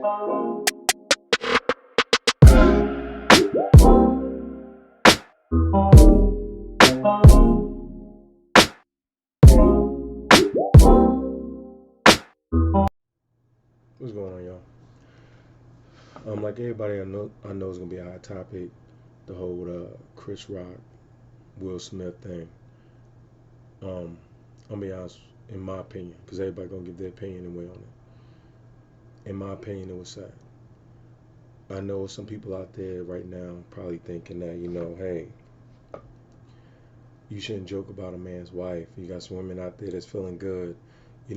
What's going on, y'all? Like everybody, I know it's gonna be a hot topic. The whole Chris Rock, Will Smith thing. Um, I'll be honest, in my opinion, because everybody gonna give their opinion and way on it. In my opinion, it was sad. I know some people out there right now probably thinking that hey, you shouldn't joke about a man's wife. You got some women out there that's feeling good,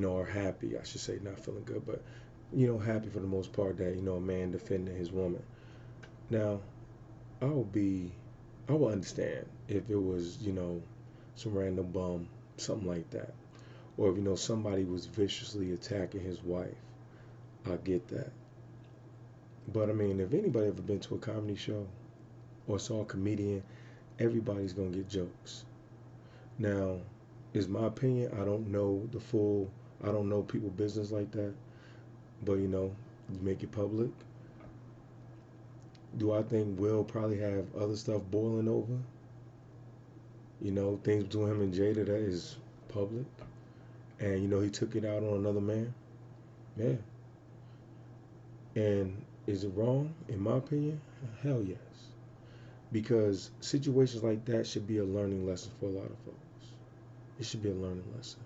or happy. I should say not feeling good, but happy for the most part that a man defending his woman. Now, I would be, I would understand if it was, some random bum, something like that. Or if, somebody was viciously attacking his wife. I get that. But I mean, if anybody ever been to a comedy show or saw a comedian, everybody's going to get jokes. Now, is my opinion, I don't know I don't know people business like that. But, you make it public. Do I think Will probably have other stuff boiling over? Things between him and Jada that is public. And he took it out on another man. Yeah. And is it wrong? In my opinion, hell yes. Because situations like that should be a learning lesson for a lot of folks. It should be a learning lesson.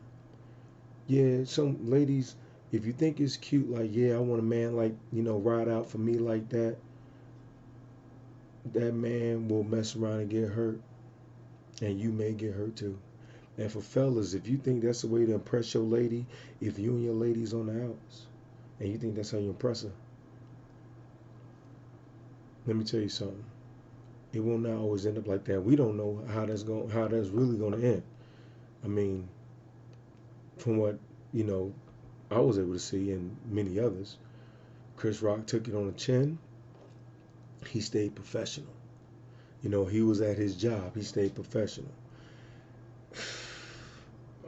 Yeah, some ladies, if you think it's cute, like, yeah, I want a man like, ride out for me like that, that man will mess around and get hurt. And you may get hurt too. And for fellas, if you think that's the way to impress your lady, if you and your lady's on the outs, and you think that's how you impress her, let me tell you something. It will not always end up like that. We don't know how that's really going to end. I mean, from what you know, I was able to see, and many others, Chris Rock took it on the chin. He stayed professional. He was at his job. He stayed professional.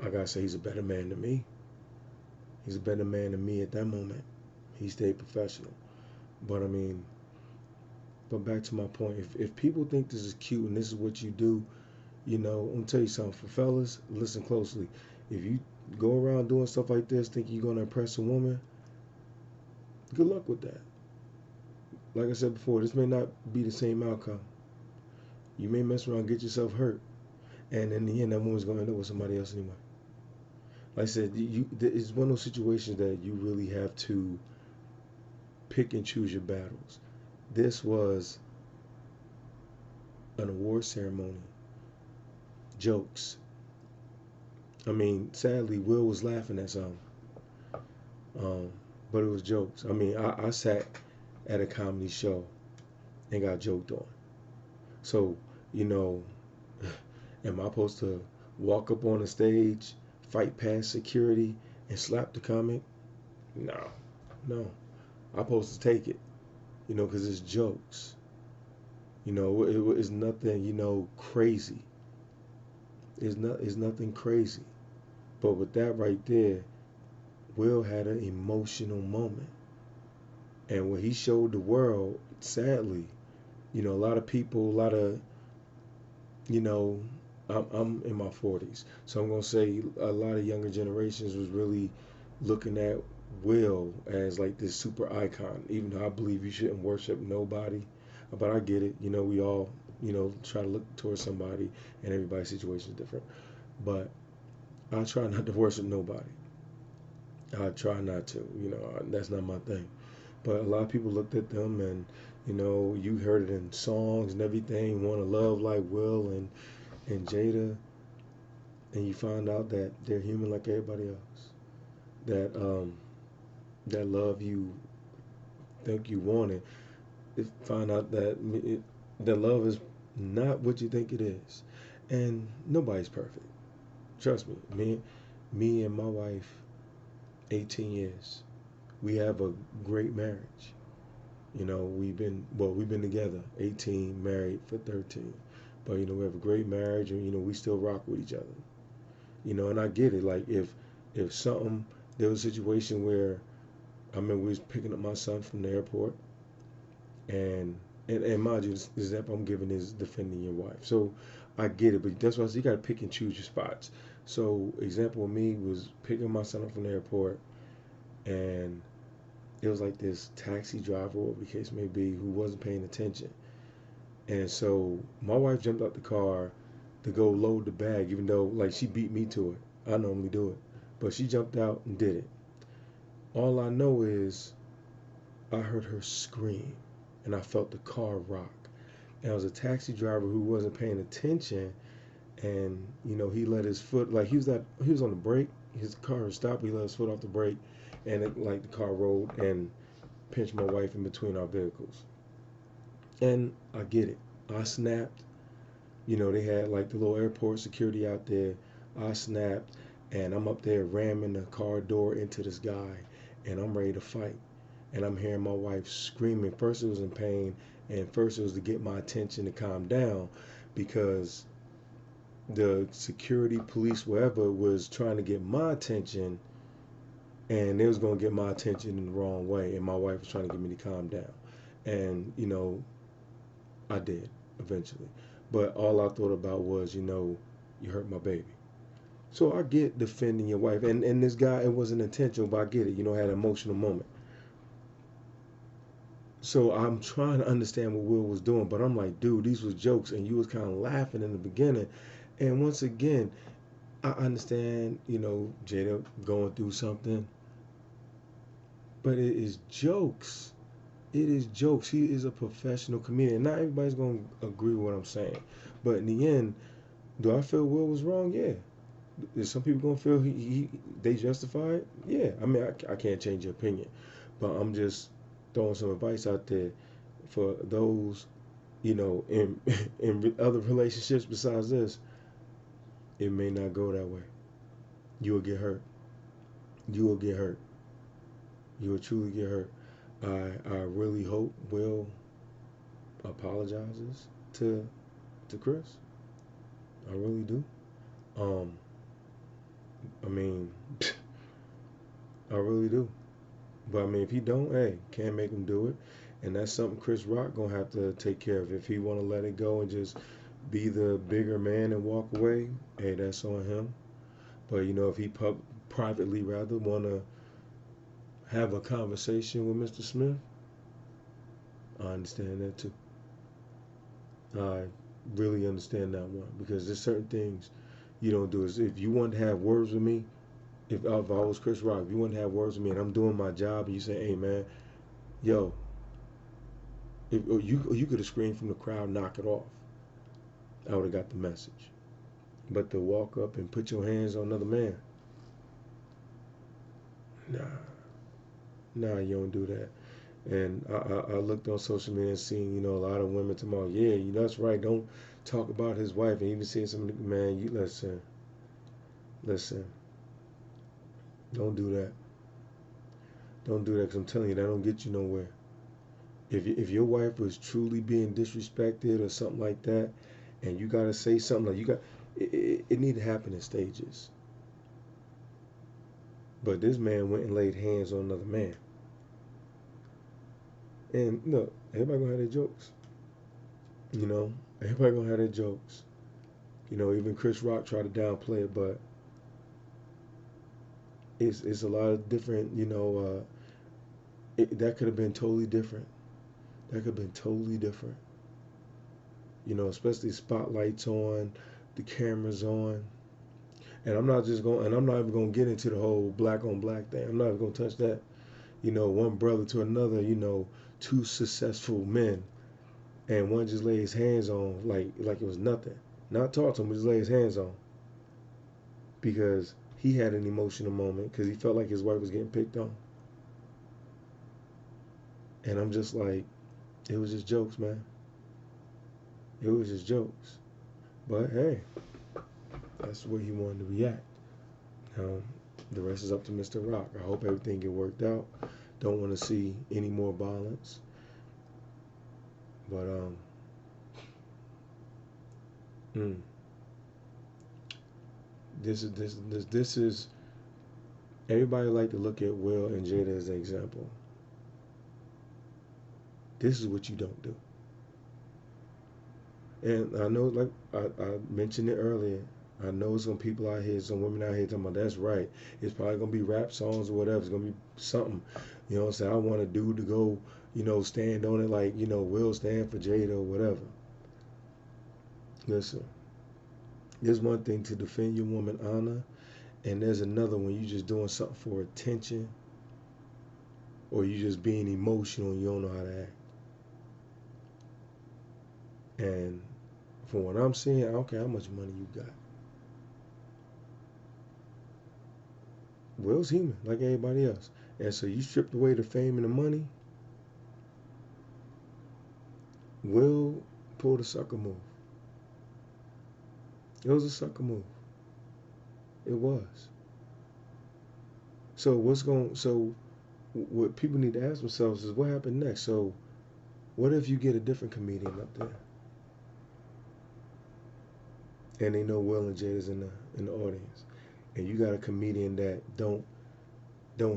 I gotta say, he's a better man than me. He's a better man than me at that moment. He stayed professional. But I mean, but back to my point, if people think this is cute and this is what you do, I'm gonna tell you something. For fellas, listen closely. If you go around doing stuff like this, thinking you're gonna impress a woman, good luck with that. Like I said before, this may not be the same outcome. You may mess around and get yourself hurt, and in the end, that woman's gonna end up with somebody else anyway. Like I said, it's one of those situations that you really have to pick and choose your battles. This was an award ceremony. Jokes. I mean, sadly, Will was laughing at some, um, but it was jokes. I mean, I sat at a comedy show and got joked on. So, you know, am I supposed to walk up on the stage, fight past security, and slap the comic? No, no. I'm supposed to take it, because it's jokes. It's nothing, crazy. It's nothing crazy. But with that right there, Will had an emotional moment. And when he showed the world, sadly, a lot of people, you know, I'm in my 40s. So I'm going to say a lot of younger generations was really looking at Will as like this super icon, even though I believe you shouldn't worship nobody. But I get it. We all, try to look towards somebody, and everybody's situation is different. But I try not to worship nobody. I try not to. That's not my thing. But a lot of people looked at them, and you heard it in songs and everything. Want to love like Will and Jada, and you find out that they're human like everybody else. That love you think you want it. Find out that love is not what you think it is, and nobody's perfect. Trust me. Me and my wife, 18 years. We have a great marriage. We've been together 18, married for 13. But we have a great marriage, and we still rock with each other. And I get it. Like if something there was a situation where I remember we was picking up my son from the airport, and and mind you, this example I'm giving is defending your wife. So I get it, but that's why I say you got to pick and choose your spots. So example of me was picking my son up from the airport, and it was like this taxi driver, whatever the case may be, who wasn't paying attention. And so my wife jumped out the car to go load the bag, even though like she beat me to it. I normally do it, but she jumped out and did it. All I know is I heard her scream, and I felt the car rock. And it was a taxi driver who wasn't paying attention, and he let his foot, like he was on the brake. His car stopped. He let his foot off the brake, and like the car rolled and pinched my wife in between our vehicles. And I get it. I snapped. They had like the little airport security out there. I snapped, and I'm up there ramming the car door into this guy, and I'm ready to fight. And I'm hearing my wife screaming. First it was in pain, and first it was to get my attention to calm down, because the security, police, whatever, was trying to get my attention, and they was gonna get my attention in the wrong way, and my wife was trying to get me to calm down. And I did eventually, but all I thought about was, you hurt my baby. So I get defending your wife, and this guy, it wasn't intentional, but I get it. Had an emotional moment. So I'm trying to understand what Will was doing, but I'm like, dude, these was jokes, and you was kind of laughing in the beginning. And once again, I understand, Jada going through something, but it is jokes. It is jokes. He is a professional comedian. Not everybody's gonna agree with what I'm saying, but in the end, do I feel Will was wrong? Yeah. Is some people gonna feel they justify it? Yeah. I mean, I can't change your opinion, but I'm just throwing some advice out there for those, in in other relationships besides this. It may not go that way. You will get hurt. You will get hurt. You will truly get hurt. I really hope Will apologizes to Chris. I really do. Um, I mean, I really do. But I mean, if he don't, hey, can't make him do it, and that's something Chris Rock gonna have to take care of. If he want to let it go and just be the bigger man and walk away, hey, that's on him. But if he privately rather want to have a conversation with Mr. Smith, I understand that too. I really understand that one, because there's certain things you don't do. Is if you want to have words with me, if I was Chris Rock, if you want to have words with me and I'm doing my job and you say, hey man, yo, if you could have screamed from the crowd, knock it off. I would have got the message. But to walk up and put your hands on another man, nah, nah, you don't do that. And I looked on social media and seen, a lot of women tomorrow. Yeah, that's right. Don't talk about his wife. And even seeing some man, you listen. Don't do that. Don't do that, because I'm telling you, that don't get you nowhere. If your wife was truly being disrespected or something like that, and you gotta say something, like it need to happen in stages. But this man went and laid hands on another man. And look, everybody gonna have their jokes. Everybody gonna have their jokes. Even Chris Rock tried to downplay it, but it's a lot of different. That could have been totally different. That could have been totally different. Especially spotlights on, the cameras on, and I'm not even gonna get into the whole black on black thing. I'm not even gonna touch that. One brother to another. Two successful men, and one just laid his hands on like it was nothing. Not talk to him, but just lay his hands on, because he had an emotional moment because he felt like his wife was getting picked on. And I'm just like, it was just jokes, man. It was just jokes. But hey, that's where he wanted to react. Now, the rest is up to Mr. Rock. I hope everything get worked out. Don't want to see any more violence. But mm, this is Everybody like to look at Will and Jada as an example. This is what you don't do. And I know, like I mentioned it earlier, I know some people out here, some women out here talking about that's right. It's probably gonna be rap songs or whatever. It's gonna be something. You know what I'm saying? I want a dude to go, stand on it like, Will stand for Jada or whatever. Listen, there's one thing to defend your woman honor, and there's another when you just doing something for attention or you just being emotional and you don't know how to act. And from what I'm seeing, I don't care how much money you got. Will's human, like everybody else. And so you stripped away the fame and the money, Will pulled a sucker move. It was a sucker move. It was. So what people need to ask themselves is what happened next? So what if you get a different comedian up there? And they know Will and Jada's in the audience. And you got a comedian that don't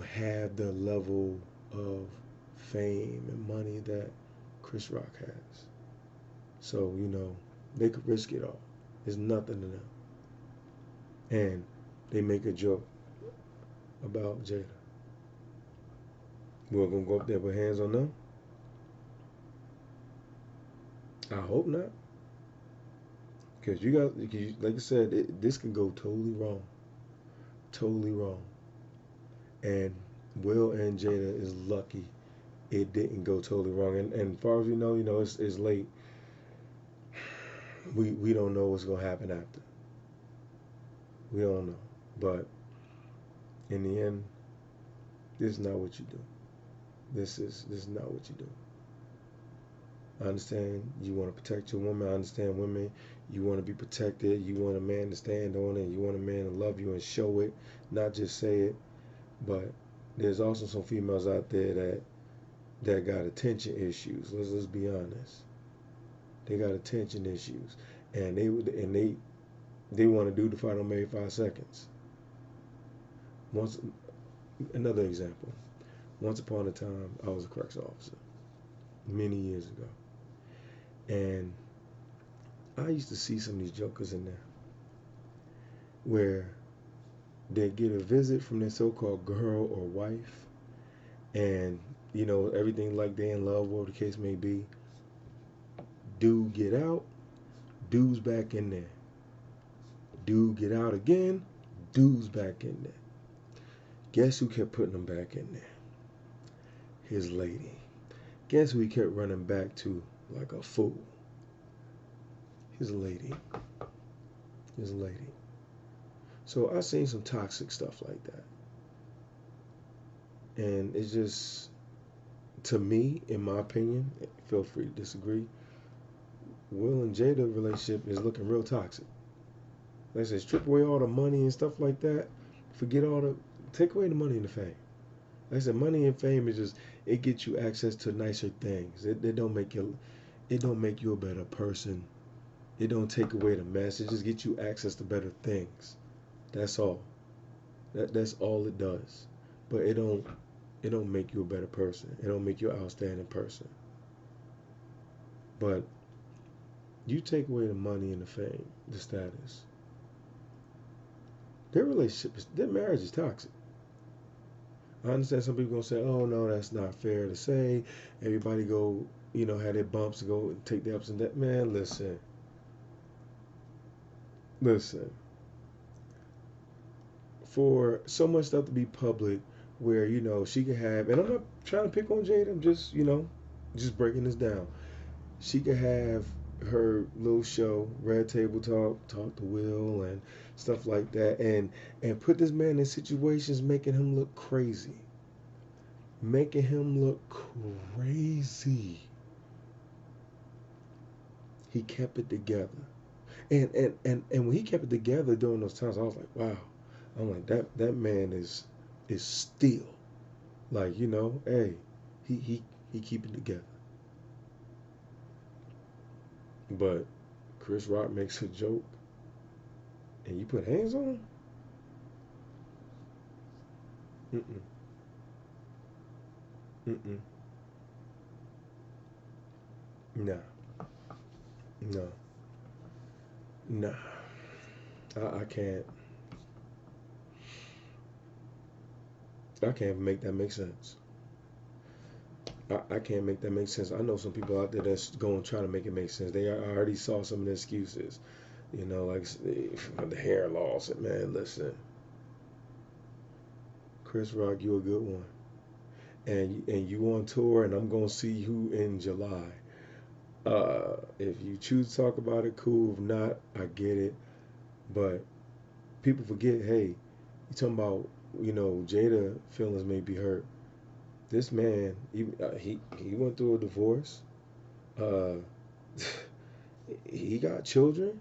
have the level of fame and money that Chris Rock has. So, they could risk it all. It's nothing to them. And they make a joke about Jada. We're gonna go up there with hands on them? I hope not. Because like I said, this can go totally wrong. Totally wrong. And Will and Jada is lucky it didn't go totally wrong. And as far as we know, it's late. We don't know what's gonna happen after. We don't know. But in the end, this is not what you do. This is not what you do. I understand you want to protect your woman. I understand women, you want to be protected. You want a man to stand on it. You want a man to love you and show it, not just say it. But there's also some females out there that got attention issues. Let's be honest. They got attention issues, and they want to do the fight on May 5 seconds. Once Another example. Once upon a time, I was a corrections officer many years ago, and I used to see some of these jokers in there where they get a visit from their so-called girl or wife, and everything like they in love, whatever the case may be. Dude get out, dude's back in there. Dude get out again, dude's back in there. Guess who kept putting him back in there? His lady. Guess who he kept running back to like a fool? His lady. His lady. So I've seen some toxic stuff like that. And it's just, to me, in my opinion, feel free to disagree, Will and Jada relationship is looking real toxic. Like I said, strip away all the money and stuff like that. Take away the money and the fame. Like I said, money and fame is just, it gets you access to nicer things. It don't make you a better person. It don't take away the mess. It just gets you access to better things. That's all. That's all it does. But it don't make you a better person. It don't make you an outstanding person. But you take away the money and the fame, the status. Their marriage is toxic. I understand some people gonna say, "Oh no, that's not fair to say." Everybody go, have their bumps, go take the ups and downs. Man, listen. For so much stuff to be public, where she could have, and I'm not trying to pick on Jade. I'm just just breaking this down. She could have her little show, Red Table talk to Will and stuff like that, and put this man in situations making him look crazy. Making him look crazy. He kept it together. And when he kept it together during those times, I was like, wow. I'm like, that man is still like, hey, he keep it together. But Chris Rock makes a joke and you put hands on him? Mm-mm. Mm-mm. No. No. No. I can't. I can't make that make sense. I can't make that make sense. I know some people out there that's going to try to make it make sense. I already saw some of the excuses. You know, like the hair loss. Man, listen, Chris Rock, you a good one, and you on tour, and I'm gonna see you in July. If you choose to talk about it, cool. If not, I get it. But people forget, hey, you talking about, Jada feelings may be hurt. This man, he went through a divorce. Uh, he got children.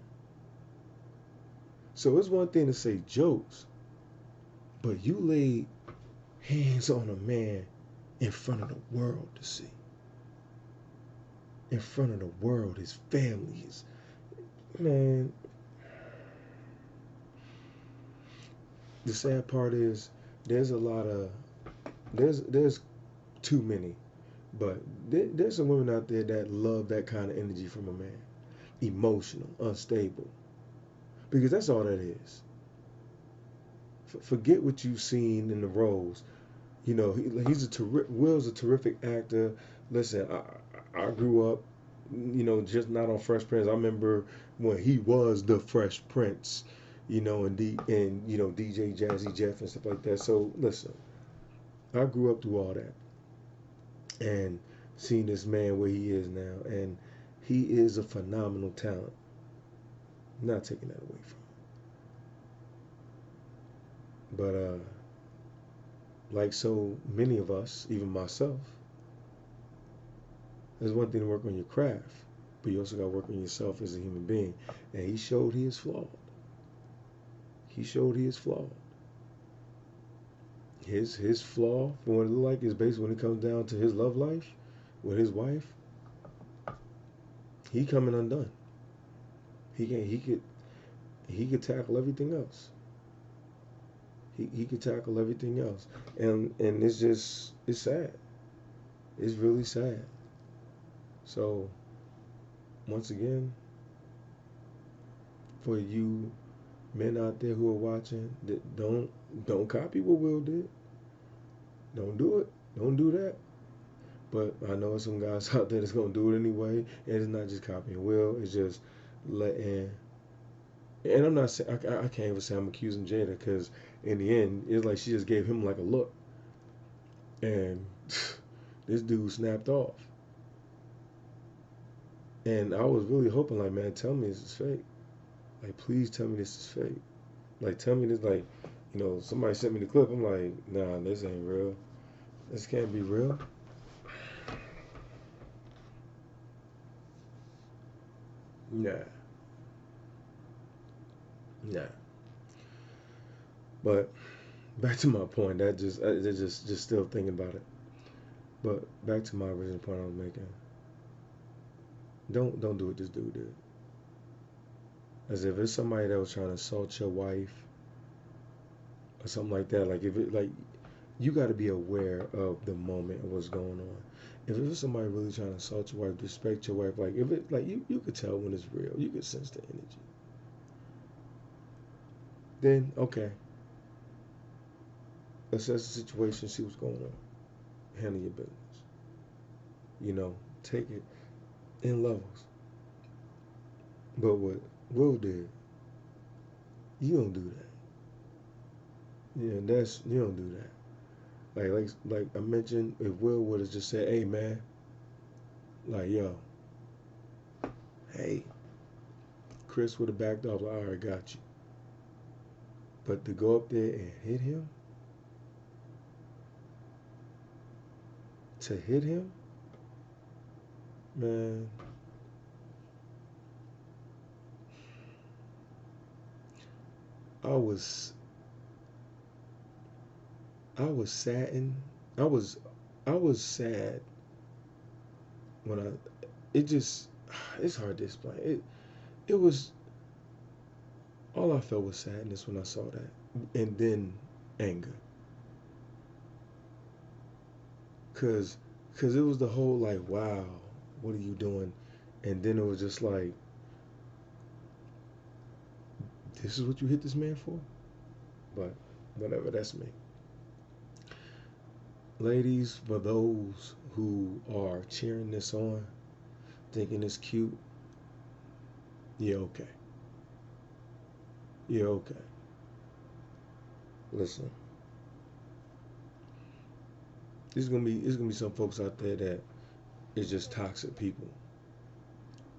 So it's one thing to say jokes, but you laid hands on a man in front of the world to see. In front of the world, his family, his man. The sad part is there's a lot of there's too many, but there's some women out there that love that kind of energy from a man, emotional, unstable, because that's all that is. Forget what you've seen in the roles. He's Will's a terrific actor. Listen, I grew up, just not on Fresh Prince. I remember when he was the Fresh Prince, and DJ Jazzy Jeff and stuff like that. So listen, I grew up through all that and seen this man where he is now, and he is a phenomenal talent. I'm not taking that away from him, but like so many of us, even myself, there's one thing to work on your craft, but you also got to work on yourself as a human being. And he showed he is flawed. He showed he is flawed. His flaw, for what it look like, is based when it comes down to his love life with his wife. He coming undone. He could tackle everything else. He could tackle everything else, and it's sad. It's really sad. So once again, for you men out there who are watching, don't copy what Will did. Don't do it. Don't do that. But I know some guys out there that's gonna do it anyway, and it's not just copying Will. It's just letting. And I'm not saying I can't even say I'm accusing Jada because in the end, it's like she just gave him like a look, and this dude snapped off. And I was really hoping, like, man, tell me this is fake. Like, please tell me this is fake. Like, tell me this, like, somebody sent me the clip. I'm like, nah, this ain't real. This can't be real. Nah, nah. But back to my point. That just still thinking about it. But back to my original point I was making. Don't do what this dude did. As if it's somebody that was trying to assault your wife or something like that. Like if it like you got to be aware of the moment of what's going on. If it's somebody really trying to assault your wife, respect your wife, like if it like you could tell when it's real. You could sense the energy. Then okay, assess the situation, see what's going on, handle your business. Take it in levels. But what Will did, you don't do that. Yeah, that's you don't do that. Like I mentioned, if Will would have just said, "Hey man, like yo, hey," Chris would have backed off. Like, I already got you. But to go up there and hit him, man, I was I was saddened. I was I was sad when it just it's hard to explain. It was all I felt was sadness when I saw that, and then anger. cause, cause it was the whole like, wow, what are you doing? And then it was just like, this is what you hit this man for? But whatever, that's me. Ladies, for those who are cheering this on, thinking it's cute, yeah, okay. Yeah, okay. Listen, it's gonna be some folks out there that is just toxic people,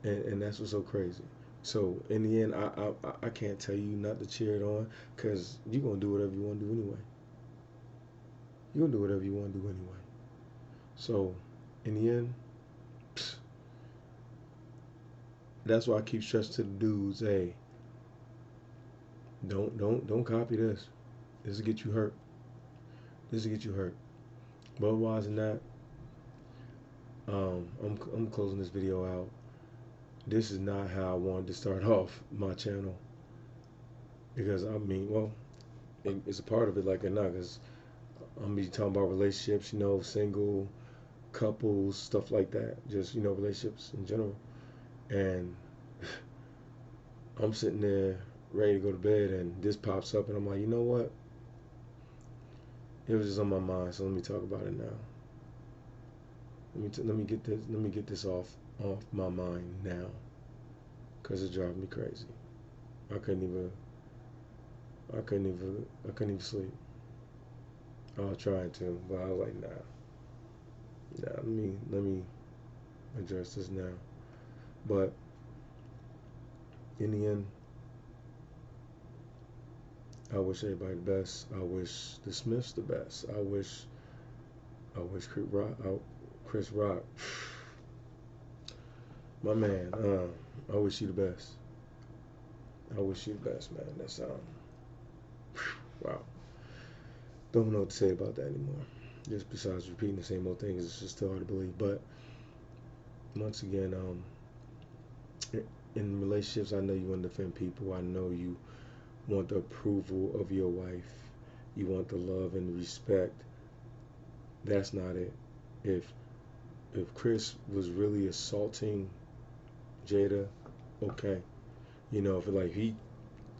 and that's what's so crazy. So in the end, I can't tell you not to cheer it on, cause you're gonna do whatever you want to do anyway. You're gonna do whatever you want to do anyway. So in the end, that's why I keep stressing to the dudes, hey, don't copy this. This will get you hurt. This will get you hurt. But otherwise than that, I'm closing this video out. This is not how I wanted to start off my channel, because I mean, well, it's a part of it, like or not, because I'm be talking about relationships, single couples, stuff like that, just relationships in general. And I'm sitting there ready to go to bed, and this pops up, and I'm like, you know what? It was just on my mind, so let me talk about it now. Let me get this off my mind now, cause it's driving me crazy. I couldn't even I couldn't even sleep. I was trying to, but I was like, nah. Let me address this now. But in the end, I wish everybody the best. I wish the Smiths the best. I wish Chris Rock, my man. I wish you the best. I wish you the best, man. That's wow. Don't know what to say about that anymore. Just besides repeating the same old things, it's just still hard to believe. But once again, in relationships, I know you want to defend people. I know you want the approval of your wife. You want the love and the respect. That's not it. If Chris was really assaulting Jada, okay. If like he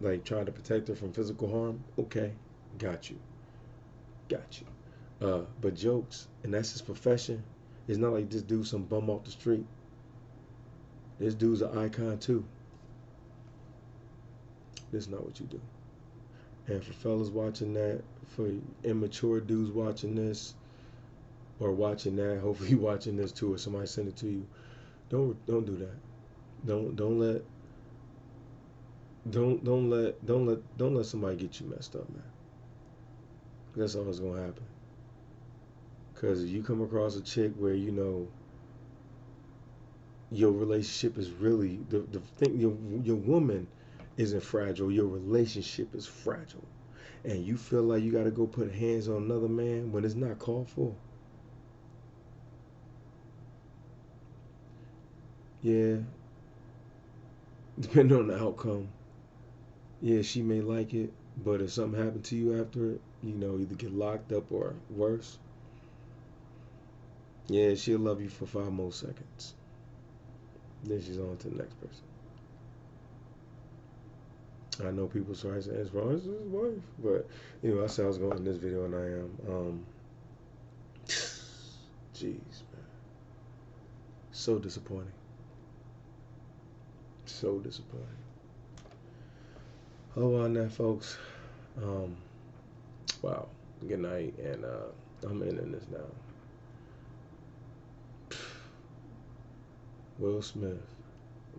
like trying to protect her from physical harm, okay, got you, got you. But jokes, and that's his profession. It's not like this dude some bum off the street. This dude's an icon too. This is not what you do. And for fellas watching that, for immature dudes watching this or watching that, hopefully you watching this too, or somebody send it to you. Don't do that. Don't let somebody get you messed up, man. That's always gonna happen. Cause if you come across a chick where your relationship is really the thing, your woman isn't fragile, your relationship is fragile, and you feel like you got to go put hands on another man when it's not called for. Yeah, depending on the outcome, yeah, she may like it, but if something happened to you after it, either get locked up or worse, yeah, she'll love you for 5 more seconds. Then she's on to the next person. I know people try saying it's wrong, it's his wife, but I said I was going in this video, and I am. Jeez, man, so disappointing, so disappointing. Oh, on that, folks. Um, wow. Good night, and I'm ending this now. Will Smith,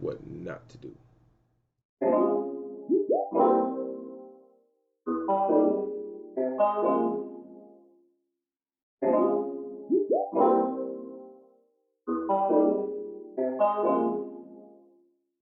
what not to do.